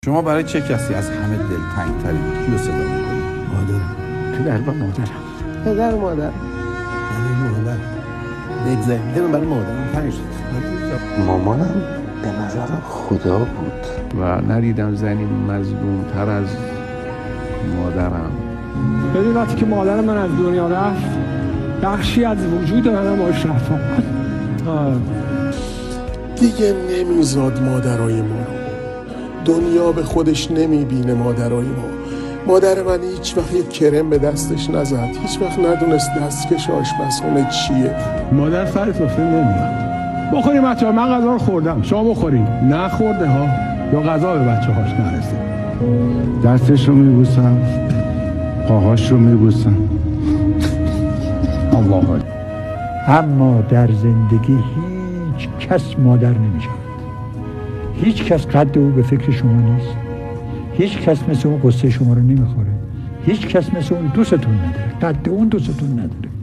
شما برای چه کسی از همه دلتنگ‌ترین؟ کیو صدا می‌کنید؟ مادرم. پدر و مادرم. پدر و مادر. برای مادر. بگذاریم برای مادرم تنش. مامانم به نظر خدا بود و ندیدم زنی مظلوم‌تر از مادرم. ببین وقتی که مادر من از دنیا رفت بخشی از وجود منم باش رفت. دیگه نمیزاد مادرای ما رو. دنیا به خودش نمیبینه مادرای ما. مادر من هیچ وقت یک کرم به دستش نزد، هیچ وقت ندونست دستکش آشپزخونه چیه. مادر سر سفره نمیاد. بخوریم بچه ها، من غذا رو خوردم شما بخوریم. نخورده ها یا غذا به بچه هاش نرسید. دستش رو میبوسم، پاهاش رو میبوسم. الله. اما در زندگی هیچ کس مادر نمیشه. هیچ کس قد او به فکر شما نیست. هیچ کس مثل اون قصه شما رو نمیخوره. هیچ کس مثل اون دوستتون نداره. قد اون دوستتون نداره.